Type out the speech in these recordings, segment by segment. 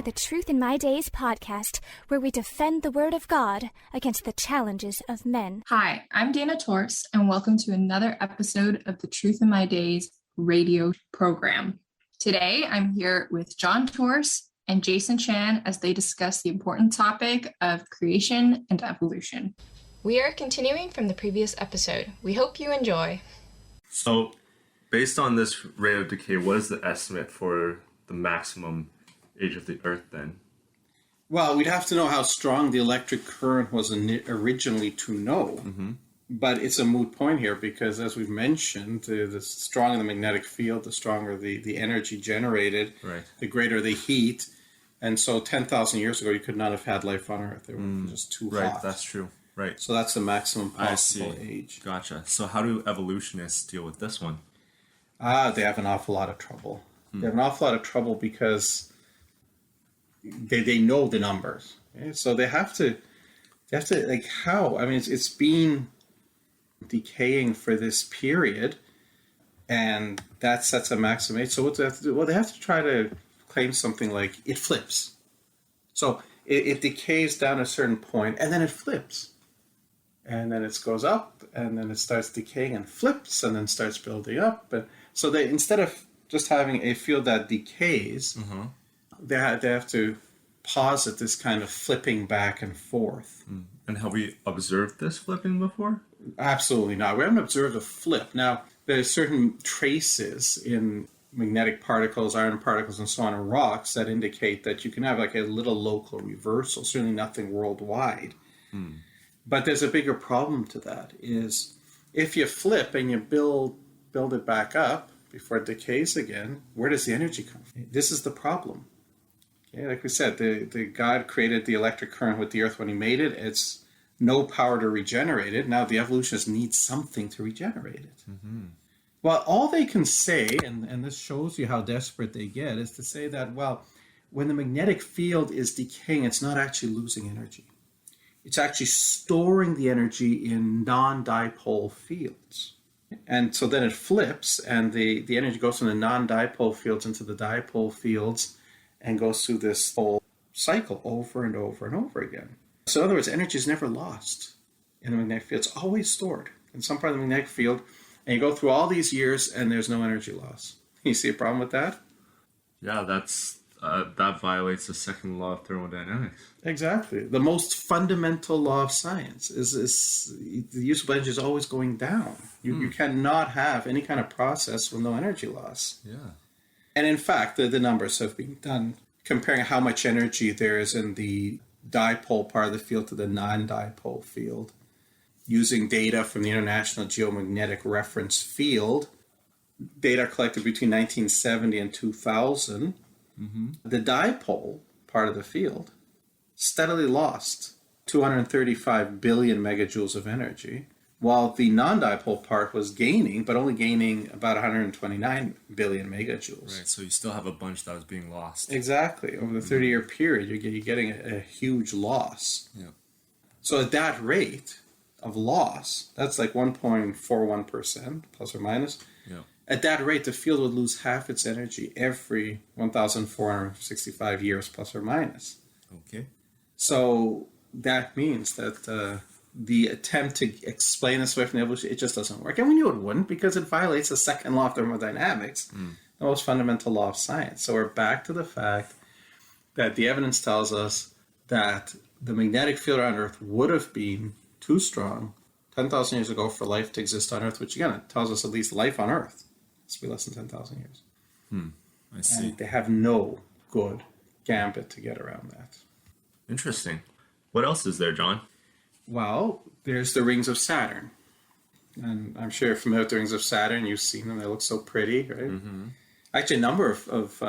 to the Truth in My Days podcast, where we defend the Word of God against the challenges of men. Hi, I'm Dana Torse, and welcome to another episode of the Truth in My Days radio program. Today, I'm here with John Torse and Jason Chan as they discuss the important topic of creation and evolution. We are continuing from the previous episode. We hope you enjoy. So, based on this rate of decay, what is the estimate for the maximum age of the Earth then? Well, we'd have to know how strong the electric current was originally to know. Mm-hmm. But it's a moot point here because, as we've mentioned, the stronger the magnetic field, the stronger the energy generated, right, the greater the heat. And so 10,000 years ago, you could not have had life on Earth. They were just too hot. Right, that's true. Right. So that's the maximum possible age. Gotcha. So how do evolutionists deal with this one? They have an awful lot of trouble. They have an awful lot of trouble because they know the numbers. Okay? So they have to like how? I mean, it's been decaying for this period, and that sets a maximum age. So what do they have to do? Well, they have to try to claim something like it flips. So it decays down a certain point, and then it flips. And then it goes up, and then it starts decaying and flips, and then starts building up. And so they, instead of just having a field that decays, they have to posit this kind of flipping back and forth. And have we observed this flipping before? Absolutely not. We haven't observed a flip. Now, there's certain traces in magnetic particles, iron particles, and so on in rocks that indicate that you can have like a little local reversal, certainly nothing worldwide. But there's a bigger problem to that, is if you flip and you build it back up before it decays again, where does the energy come from? This is the problem. Okay, like we said, the God created the electric current with the Earth when he made it. It's no power to regenerate it. Now the evolutionists need something to regenerate it. Well, all they can say, and this shows you how desperate they get, is to say that, well, when the magnetic field is decaying, it's not actually losing energy. It's actually storing the energy in non-dipole fields. And so then it flips, and the energy goes from the non-dipole fields into the dipole fields and goes through this whole cycle over and over and over again. So in other words, energy is never lost in the magnetic field. It's always stored in some part of the magnetic field, and you go through all these years and there's no energy loss. You see a problem with that? Yeah, that violates the second law of thermodynamics. Exactly. The most fundamental law of science is the usable energy is always going down. You cannot have any kind of process with no energy loss. Yeah. And in fact, the numbers have been done comparing how much energy there is in the dipole part of the field to the non-dipole field, using data from the International Geomagnetic Reference Field, data collected between 1970 and 2000. The dipole part of the field steadily lost 235 billion megajoules of energy, while the non-dipole part was gaining, but only gaining about 129 billion megajoules. Right, so you still have a bunch that was being lost. Exactly. Over the 30-year period, you're getting a huge loss. Yeah. So at that rate of loss, that's like 1.41%, plus or minus. Yeah. At that rate, the field would lose half its energy every 1,465 years, plus or minus. Okay. So that means that the attempt to explain this away from the evolution, it just doesn't work. And we knew it wouldn't because it violates the second law of thermodynamics, the most fundamental law of science. So we're back to the fact that the evidence tells us that the magnetic field around Earth would have been too strong 10,000 years ago for life to exist on Earth, which again, it tells us at least life on Earth has to be less than 10,000 years. I see. And they have no good gambit to get around that. Interesting. What else is there, John? Well, there's the rings of Saturn. And I'm sure you're familiar with the rings of Saturn. You've seen them. They look so pretty, right? Actually, a number of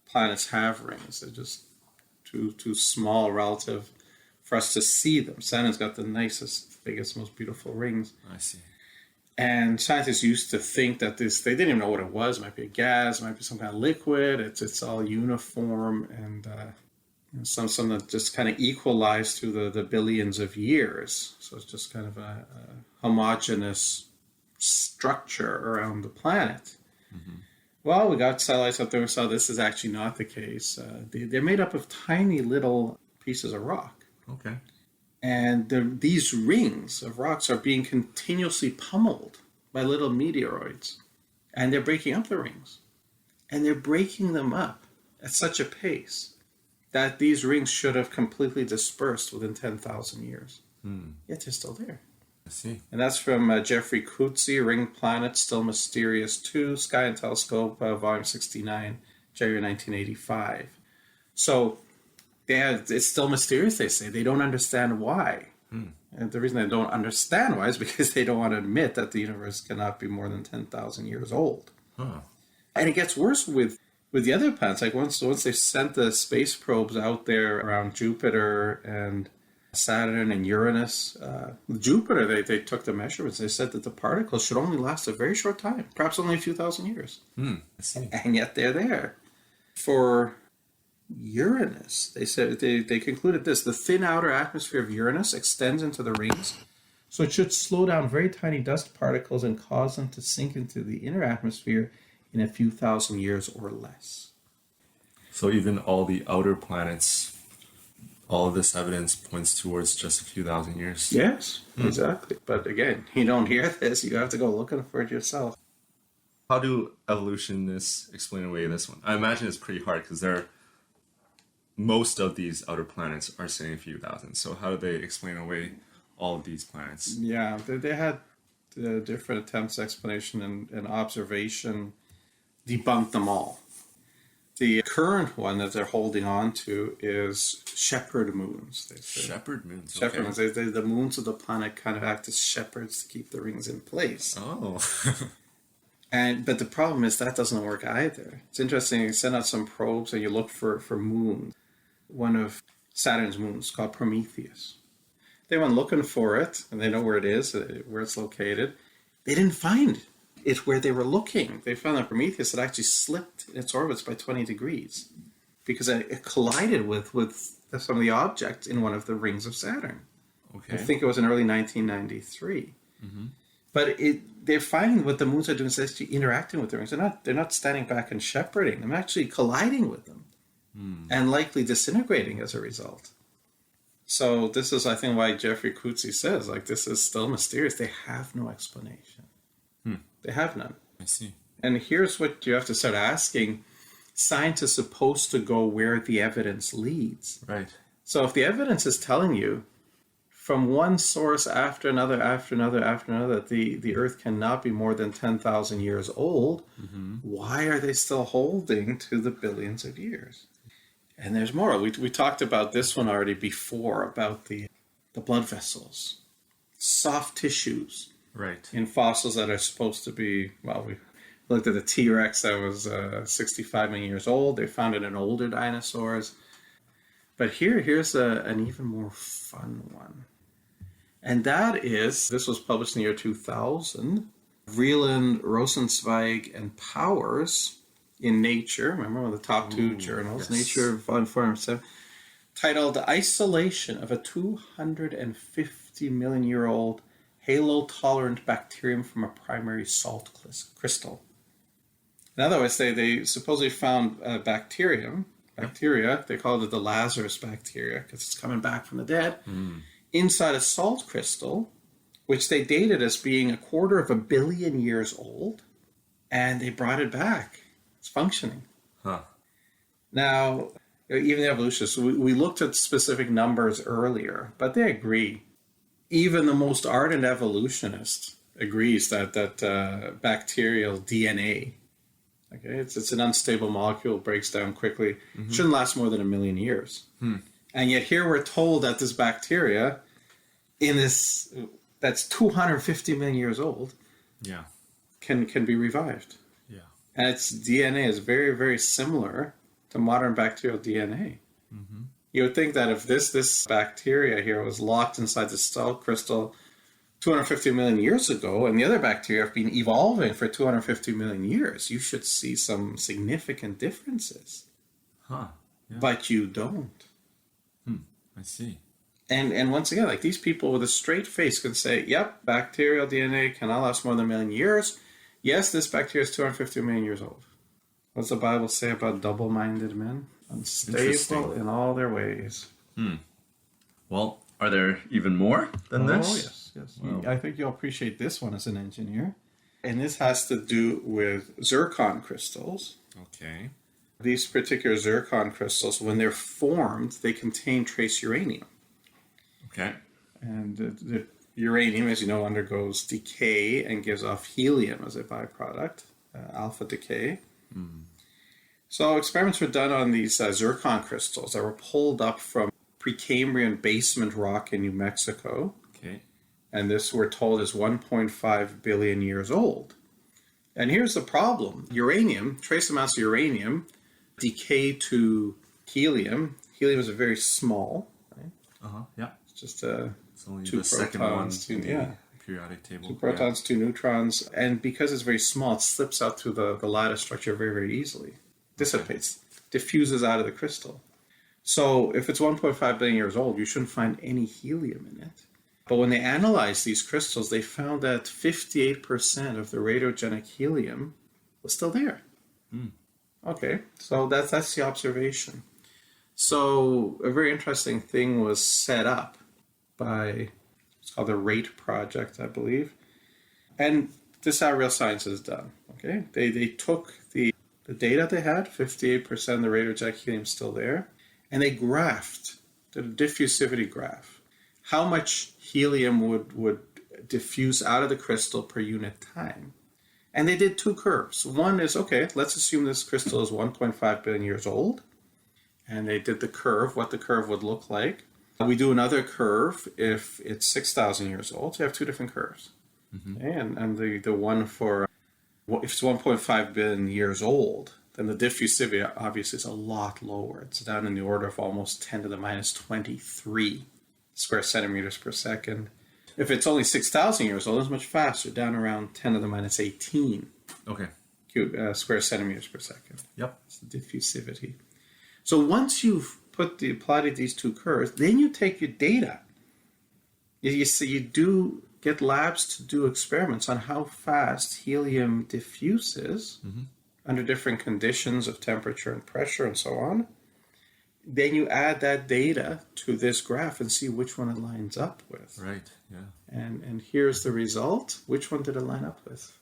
planets have rings. They're just too small relative for us to see them. Saturn's got the nicest, biggest, most beautiful rings. I see. And scientists used to think that they didn't even know what it was. It might be a gas, it might be some kind of liquid. It's all uniform and some that just kind of equalized through the billions of years. So it's just kind of a homogeneous structure around the planet. Well, we got satellites up there. We saw this is actually not the case. They're made up of tiny little pieces of rock. Okay. And these rings of rocks are being continuously pummeled by little meteoroids. And they're breaking up the rings. And they're breaking them up at such a pace that these rings should have completely dispersed within 10,000 years. Yet they're still there. I see. And that's from Jeffrey Coetzee, Ring Planet, Still Mysterious 2, Sky and Telescope, Volume 69, January 1985. So it's still mysterious, they say. They don't understand why. And the reason they don't understand why is because they don't want to admit that the universe cannot be more than 10,000 years old. Huh. And it gets worse with the other planets. Like once they sent the space probes out there around Jupiter and Saturn and Uranus. Jupiter, they took the measurements. They said that the particles should only last a very short time, perhaps only a few thousand years. I see. And yet they're there. For Uranus, they said they concluded this: the thin outer atmosphere of Uranus extends into the rings, so it should slow down very tiny dust particles and cause them to sink into the inner atmosphere in a few thousand years or less. So even all the outer planets, all of this evidence points towards just a few thousand years. Yes, exactly. But again, you don't hear this. You have to go looking for it yourself. How do evolutionists explain away this one? I imagine it's pretty hard because most of these outer planets are saying a few thousand. So how do they explain away all of these planets? Yeah, they had different attempts, explanation, and observation debunked them all. The current one that they're holding on to is shepherd moons. They say. Shepherd moons. Shepherd moons. The moons of the planet kind of act as shepherds to keep the rings in place. Oh. But the problem is that doesn't work either. It's interesting. You send out some probes and you look for moons. One of Saturn's moons called Prometheus. They went looking for it, and they know where it is, where it's located. They didn't find it where they were looking. They found that Prometheus had actually slipped in its orbits by 20 degrees because it collided with some of the objects in one of the rings of Saturn. Okay. I think it was in early 1993. Mm-hmm. But they're finding what the moons are doing is actually interacting with the rings. They're not standing back and shepherding. They're actually colliding with them and likely disintegrating as a result. So this is, I think, why Jeffrey Coetzee says, this is still mysterious. They have no explanation. They have none. I see. And here's what you have to start asking. Science is supposed to go where the evidence leads. Right. So if the evidence is telling you from one source after another, that the Earth cannot be more than 10,000 years old, why are they still holding to the billions of years? And there's more. We talked about this one already before, about the blood vessels, soft tissues. Right. In fossils that are supposed to be, we looked at the T-Rex that was 65 million years old. They found it in older dinosaurs. But here's an even more fun one. And that is, this was published in the year 2000, Vreeland, Rosenzweig, and Powers in Nature. Remember, one of the top two journals, yes. Nature, Volume 407, titled Isolation of a 250 million year old halo-tolerant bacterium from a primary salt crystal. In other words, they supposedly found a bacteria, they called it the Lazarus bacteria because it's coming back from the dead, inside a salt crystal, which they dated as being 250 million years old, and they brought it back. It's functioning. Huh. Now, even the evolutionists, we looked at specific numbers earlier, but they agree. Even the most ardent evolutionist agrees that bacterial DNA, it's an unstable molecule, breaks down quickly, shouldn't last more than 1 million years. And yet here we're told that this bacteria, that's 250 million years old, can be revived. Yeah. And its DNA is very, very similar to modern bacterial DNA. You would think that if this bacteria here was locked inside the salt crystal 250 million years ago, and the other bacteria have been evolving for 250 million years, you should see some significant differences. Huh. Yeah. But you don't. I see. And once again, these people with a straight face can say, yep, bacterial DNA cannot last more than 1 million years. Yes, this bacteria is 250 million years old. What does the Bible say about double-minded men? Unstable in all their ways. Well, are there even more than this? Oh, yes. Wow. I think you'll appreciate this one as an engineer. And this has to do with zircon crystals. Okay. These particular zircon crystals, when they're formed, they contain trace uranium. Okay. And the uranium, as you know, undergoes decay and gives off helium as a byproduct, alpha decay. So experiments were done on these zircon crystals that were pulled up from Precambrian basement rock in New Mexico. Okay. And this, we're told, is 1.5 billion years old. And here's the problem. Uranium, trace amounts of uranium, decay to helium. Helium is very small, right? Yeah. It's just It's only two the second one protons, in the periodic table. 2 protons, 2 neutrons. And because it's very small, it slips out through the lattice structure very, very easily. Dissipates, diffuses out of the crystal. So if it's 1.5 billion years old, you shouldn't find any helium in it. But when they analyzed these crystals, they found that 58% of the radiogenic helium was still there. Okay, so that's the observation. So a very interesting thing was set up by, it's called the RATE project, I believe. And this is how real science is done. Okay, they took the data they had, 58% of the radiogenic helium still there, and they graphed, did a diffusivity graph, how much helium would diffuse out of the crystal per unit time. And they did 2 curves. One is, okay, let's assume this crystal is 1.5 billion years old. And they did the curve, what the curve would look like. We do another curve if it's 6,000 years old. So you have 2 different curves. Okay? And the one for, if it's 1.5 billion years old, then the diffusivity obviously is a lot lower. It's down in the order of almost 10 to the minus 23 square centimeters per second. If it's only 6,000 years old, it's much faster, down around 10 to the minus 18 square centimeters per second. Yep. It's the diffusivity. So once you've applied these 2 curves, then you take your data. You do get labs to do experiments on how fast helium diffuses under different conditions of temperature and pressure and so on. Then you add that data to this graph and see which one it lines up with. Right, yeah. And here's the result. Which one did it line up with?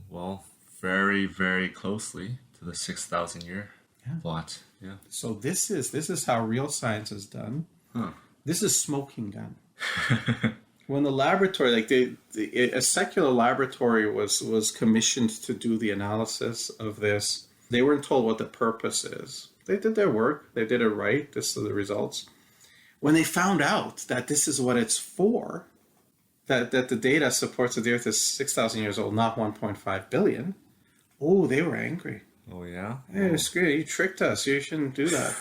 Well, very, very closely to the 6,000 year plot. Yeah. So this is how real science is done. This is smoking gun. When the laboratory, like a secular laboratory was commissioned to do the analysis of this, they weren't told what the purpose is. They did their work. They did it right. This are the results. When they found out that this is what it's for, that the data supports that the Earth is 6,000 years old, not 1.5 billion, they were angry. Oh, yeah? Hey, screw you tricked us. You shouldn't do that.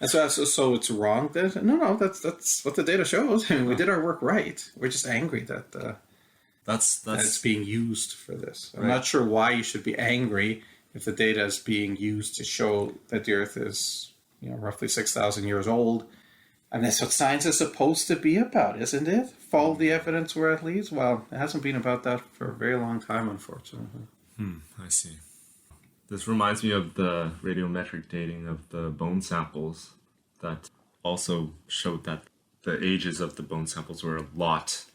And so it's wrong. No, that's what the data shows. I mean, we did our work right. We're just angry that that's it's being used for this. I'm not sure why you should be angry if the data is being used to show that the Earth is, roughly 6,000 years old. And that's what science is supposed to be about, isn't it? Follow the evidence where it leads. Well, it hasn't been about that for a very long time, unfortunately. I see. This reminds me of the radiometric dating of the bone samples that also showed that the ages of the bone samples were a lot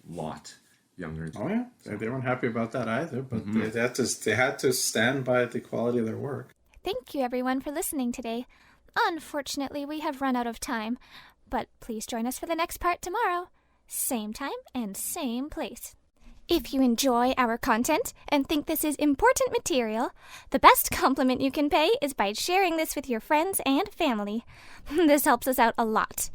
younger. Oh, yeah. They weren't happy about that either, but they had to stand by the quality of their work. Thank you, everyone, for listening today. Unfortunately, we have run out of time, but please join us for the next part tomorrow. Same time and same place. If you enjoy our content and think this is important material, the best compliment you can pay is by sharing this with your friends and family. This helps us out a lot.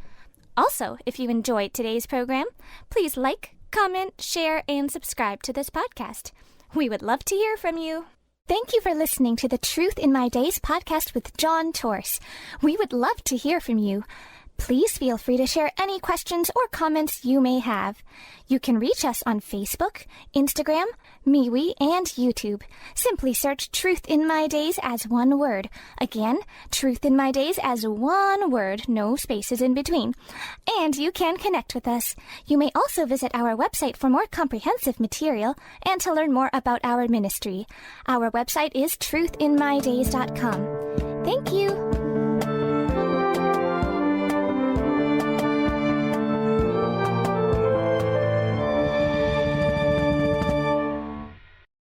Also, if you enjoyed today's program, please like, comment, share, and subscribe to this podcast. We would love to hear from you. Thank you for listening to the Truth in My Days podcast with John Torse. We would love to hear from you. Please feel free to share any questions or comments you may have. You can reach us on Facebook, Instagram, MeWe, and YouTube. Simply search Truth in My Days as one word. Again, Truth in My Days as one word, no spaces in between. And you can connect with us. You may also visit our website for more comprehensive material and to learn more about our ministry. Our website is truthinmydays.com. Thank you.